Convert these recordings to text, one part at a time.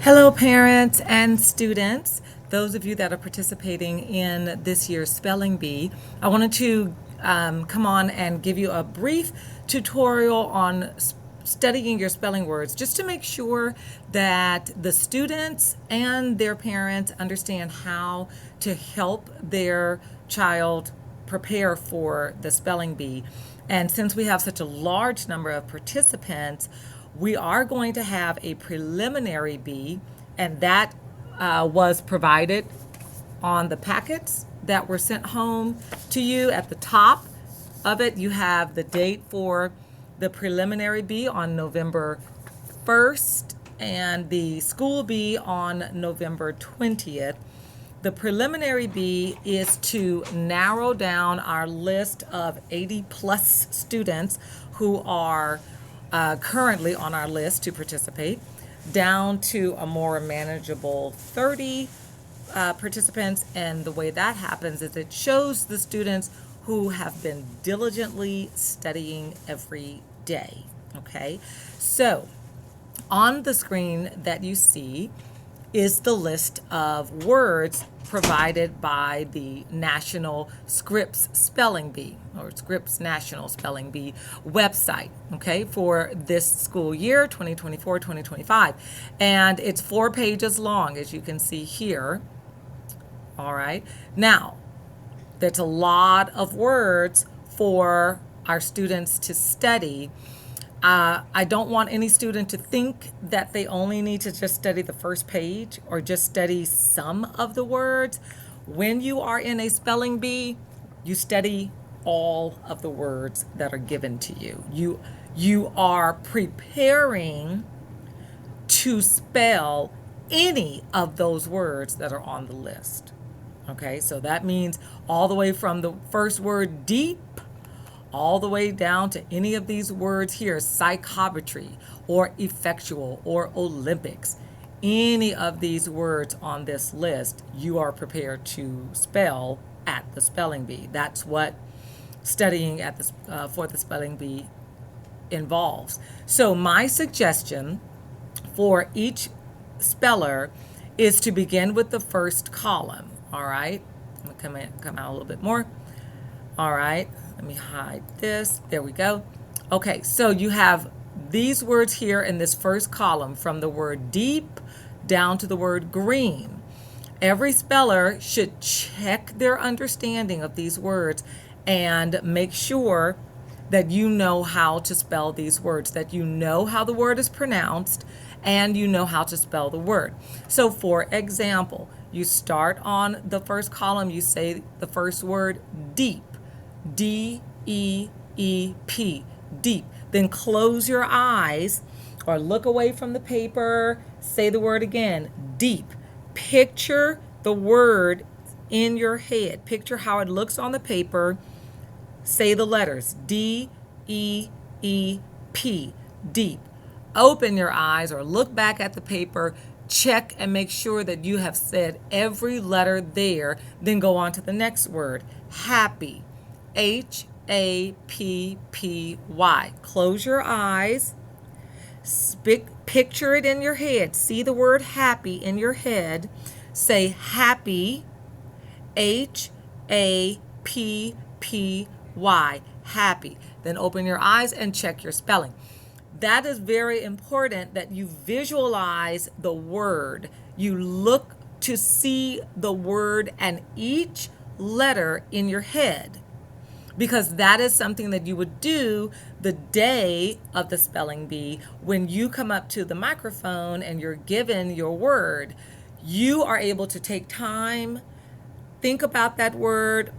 Hello, parents and students. Those of you that are participating in this year's Spelling Bee, I wanted to come on and give you a brief tutorial on studying your spelling words, just to make sure that the students and their parents understand how to help their child prepare for the spelling bee. And since we have such a large number of participants, we are going to have a preliminary bee, and that was provided on the packets that were sent home to you. At the top of it, you have the date for the preliminary bee on November 1st and the school bee on November 20th. The preliminary bee is to narrow down our list of 80 plus students who are currently on our list to participate, down to a more manageable 30 participants. And the way that happens is it shows the students who have been diligently studying every day. Okay, so on the screen that you see is the list of words provided by the National Scripps Spelling Bee, or Scripps National Spelling Bee website, okay, for this school year, 2024-2025. And it's 4 pages long, as you can see here. All right. Now, there's a lot of words for our students to study. I don't want any student to think that they only need to just study the first page or just study some of the words. When you are in a spelling bee, you study all of the words that are given to you. You are preparing to spell any of those words that are on the list. Okay, so that means all the way from the first word deep all the way down to any of these words here, psychometry or effectual or Olympics. Any of these words on this list, you are prepared to spell at the spelling bee. That's what studying at the for the spelling bee involves. So my suggestion for each speller is to begin with the first column. All right, I'm gonna come out a little bit more. All right, let me hide this. There we go. Okay, so you have these words here in this first column, from the word deep down to the word green. Every speller should check their understanding of these words and make sure that you know how to spell these words, that you know how the word is pronounced, and you know how to spell the word. So for example, you start on the first column, you say the first word deep, D-E-E-P, deep. Then close your eyes or look away from the paper, say the word again, deep. Picture the word in your head. Picture how it looks on the paper. Say the letters, D-E-E-P, deep. Open your eyes or look back at the paper, check and make sure that you have said every letter there. Then go on to the next word, happy, H-A-P-P-Y. Close your eyes, picture it in your head. See the word happy in your head. Say happy, H-A-P-P-Y, happy. Then open your eyes and check your spelling. That is very important, that you visualize the word. You look to see the word and each letter in your head, because that is something that you would do the day of the spelling bee. When you come up to the microphone and you're given your word, you are able to take time, think about that word,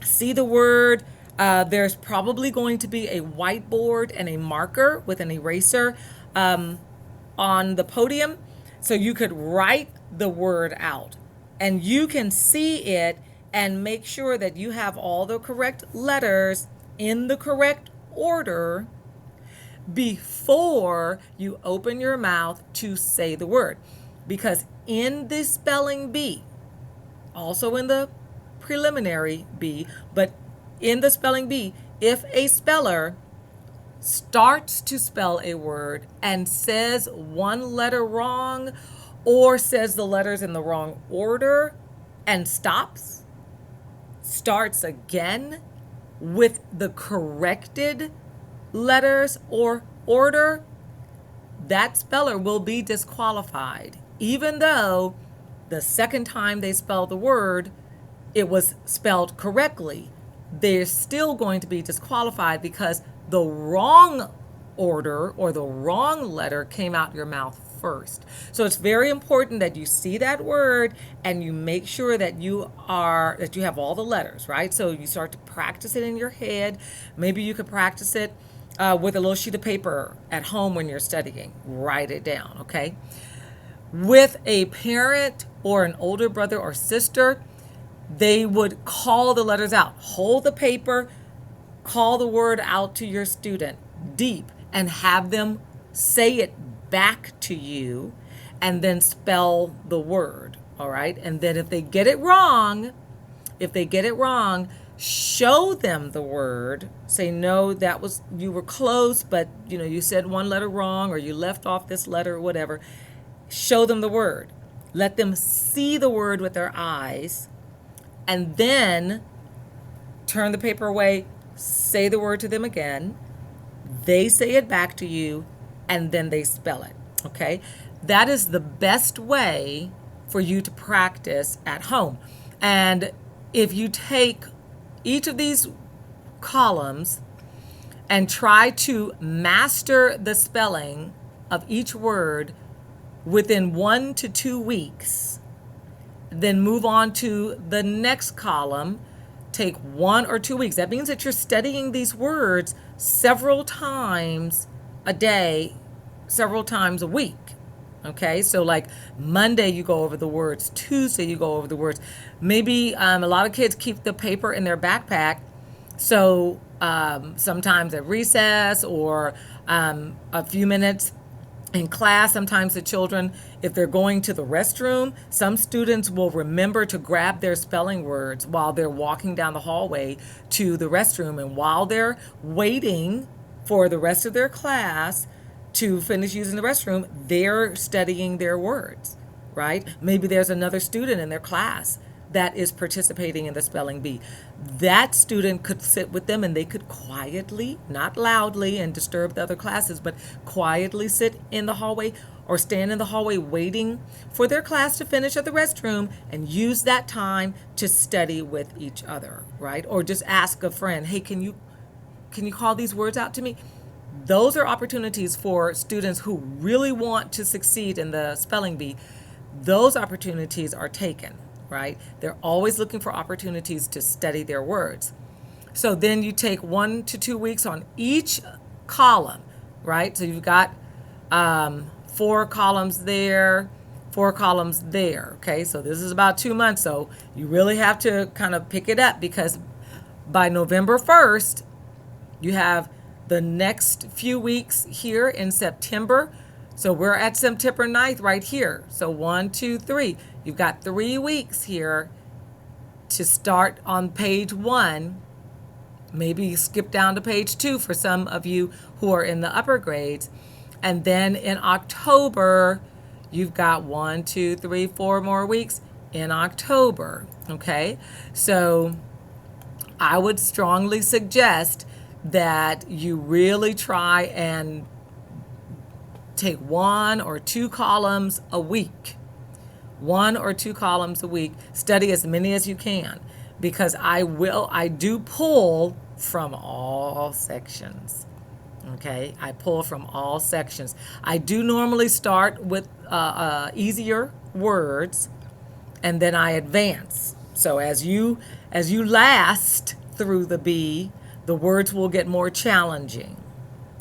see the word. There's probably going to be a whiteboard and a marker with an eraser on the podium, so you could write the word out and you can see it and make sure that you have all the correct letters in the correct order before you open your mouth to say the word. Because in the spelling bee, also in the preliminary bee, but in the spelling bee, if a speller starts to spell a word and says one letter wrong or says the letters in the wrong order and stops, starts again with the corrected letters or order, that speller will be disqualified, even though the second time they spell the word, it was spelled correctly. They're still going to be disqualified because the wrong order or the wrong letter came out your mouth first. So it's very important that you see that word and you make sure that you have all the letters, right? So you start to practice it in your head. Maybe you could practice it with a little sheet of paper at home when you're studying. Write it down, okay? With a parent or an older brother or sister, they would call the letters out. Hold the paper, call the word out to your student deep, and have them say it back to you and then spell the word, all right? And then if they get it wrong, show them the word. Say, no, you were close, but you said one letter wrong or you left off this letter or whatever. Show them the word. Let them see the word with their eyes and then turn the paper away, say the word to them again. They say it back to you and then they spell it, okay? That is the best way for you to practice at home. And if you take each of these columns and try to master the spelling of each word within 1 to 2 weeks, then move on to the next column, take 1 or 2 weeks. That means that you're studying these words several times a day, several times a week. Okay, so like Monday you go over the words, Tuesday you go over the words. Maybe a lot of kids keep the paper in their backpack, so sometimes at recess or a few minutes in class, sometimes the children, if they're going to the restroom, some students will remember to grab their spelling words while they're walking down the hallway to the restroom, and while they're waiting for the rest of their class to finish using the restroom, they're studying their words, right? Maybe there's another student in their class that is participating in the spelling bee. That student could sit with them and they could quietly, not loudly and disturb the other classes, but quietly sit in the hallway or stand in the hallway waiting for their class to finish at the restroom and use that time to study with each other, right? Or just ask a friend, hey, can you call these words out to me? Those are opportunities for students who really want to succeed in the spelling bee. Those opportunities are taken, right? They're always looking for opportunities to study their words. So then you take 1 to 2 weeks on each column, right? So you've got 4 columns there, 4 columns there, okay? So this is about 2 months. So you really have to kind of pick it up because by November 1st, you have the next few weeks here in September. So we're at September 9th right here. So 1, 2, 3. You've got 3 weeks here to start on page 1. Maybe skip down to page 2 for some of you who are in the upper grades. And then in October, you've got 1, 2, 3, 4 more weeks in October. Okay? So I would strongly suggest that you really try and take 1 or 2 columns a week. 1 or 2 columns a week. Study as many as you can because I do pull from all sections. Okay, I pull from all sections. I do normally start with easier words and then I advance. So as you last through the bee, the words will get more challenging,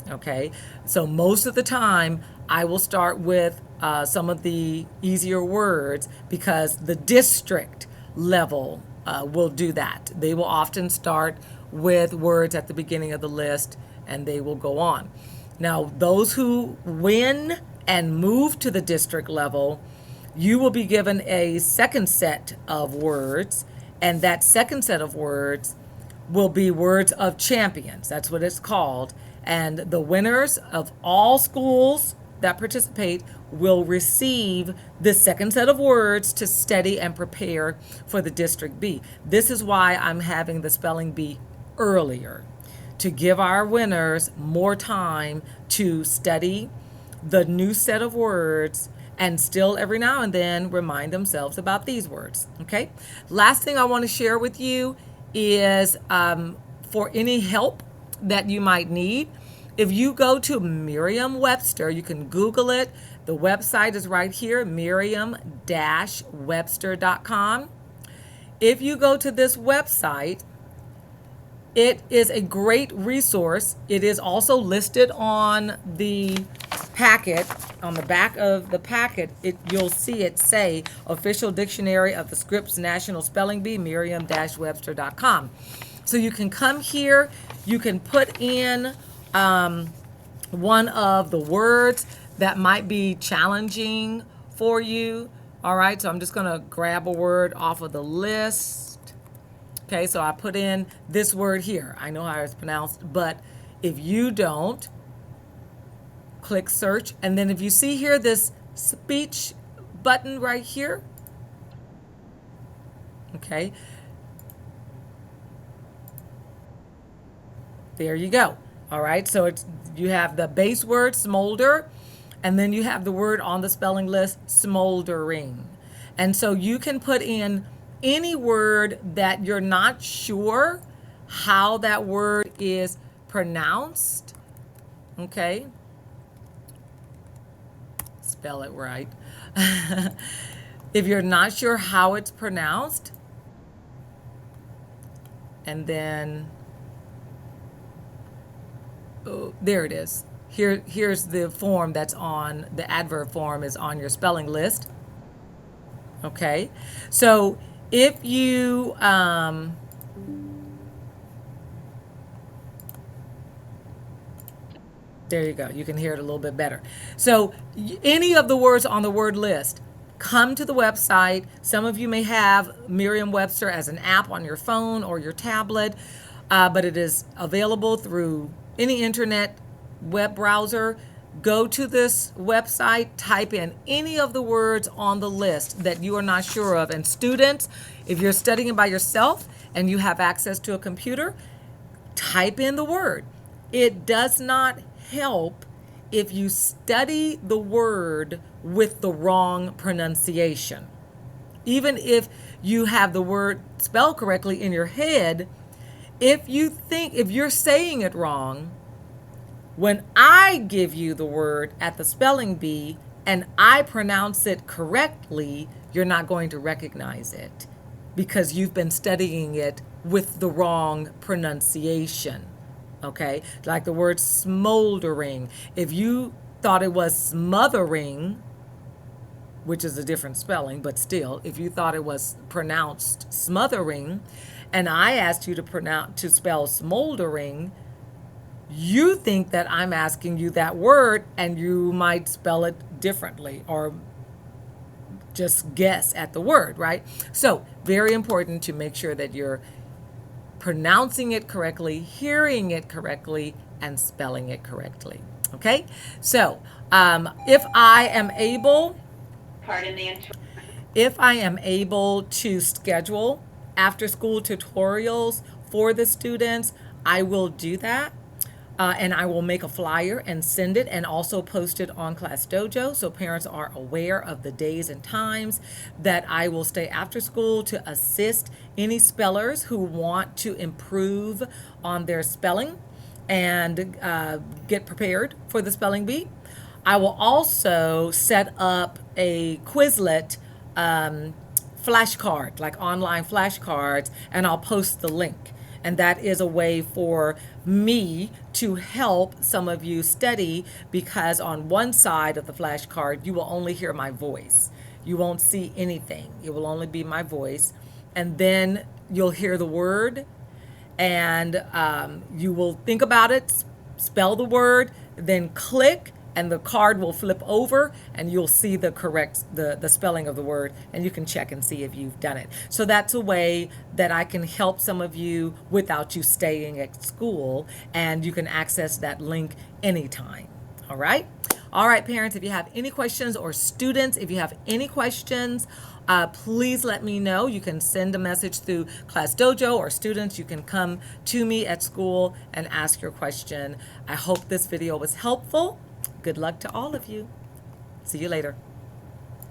okay? So most of the time, I will start with some of the easier words because the district level will do that. They will often start with words at the beginning of the list and they will go on. Now, those who win and move to the district level, you will be given a second set of words, and that second set of words will be words of champions. That's what it's called. And the winners of all schools that participate will receive this second set of words to study and prepare for the District B. This is why I'm having the spelling bee earlier, to give our winners more time to study the new set of words and still every now and then remind themselves about these words. Okay. Last thing I want to share with you is for any help that you might need, if you go to Merriam-Webster, you can Google it. The website is right here, merriam-webster.com. If you go to this website, it is a great resource. It is also listed on the packet, on the back of the packet. You'll see it say Official Dictionary of the Scripps National Spelling Bee, merriam-webster.com. So you can come here, you can put in one of the words that might be challenging for you. All right, so I'm just going to grab a word off of the list. Okay, so I put in this word here. I know how it's pronounced, but if you don't, click search. And then if you see here this speech button right here, okay, there you go. All right, so you have the base word smolder, and then you have the word on the spelling list smoldering. And so you can put in any word that you're not sure how that word is pronounced. Okay, spell it right. If you're not sure how it's pronounced, and then oh, there it is. Here's the form that's on, the adverb form is on your spelling list. Okay, so if you there you go, you can hear it a little bit better. So any of the words on the word list, come to the website. Some of you may have Merriam-Webster as an app on your phone or your tablet, but it is available through any internet web browser. Go to this website, type in any of the words on the list that you are not sure of. And students, if you're studying by yourself and you have access to a computer, type in the word. It does not help if you study the word with the wrong pronunciation. Even if you have the word spelled correctly in your head, if you're saying it wrong, when I give you the word at the spelling bee and I pronounce it correctly, you're not going to recognize it because you've been studying it with the wrong pronunciation. Okay, like the word smoldering. If you thought it was smothering, which is a different spelling, but still, if you thought it was pronounced smothering, and I asked you to spell smoldering, you think that I'm asking you that word, and you might spell it differently or just guess at the word, right? So, very important to make sure that you're pronouncing it correctly, hearing it correctly, and spelling it correctly. Okay? So, if I am able, if I am able to schedule after school tutorials for the students, I will do that. And I will make a flyer and send it and also post it on Class Dojo so parents are aware of the days and times that I will stay after school to assist any spellers who want to improve on their spelling and get prepared for the spelling bee. I will also set up a Quizlet flashcard, like online flashcards, and I'll post the link. And that is a way for me to help some of you study, because on one side of the flashcard, you will only hear my voice. You won't see anything. It will only be my voice. And then you'll hear the word, and you will think about it, spell the word, then click and the card will flip over and you'll see the correct the spelling of the word, and you can check and see if you've done it. So that's a way that I can help some of you without you staying at school, and you can access that link anytime. All right. All right, parents, if you have any questions, or students, if you have any questions, please let me know. You can send a message through Class Dojo, or students, you can come to me at school and ask your question. I hope this video was helpful. Good luck to all of you. See you later.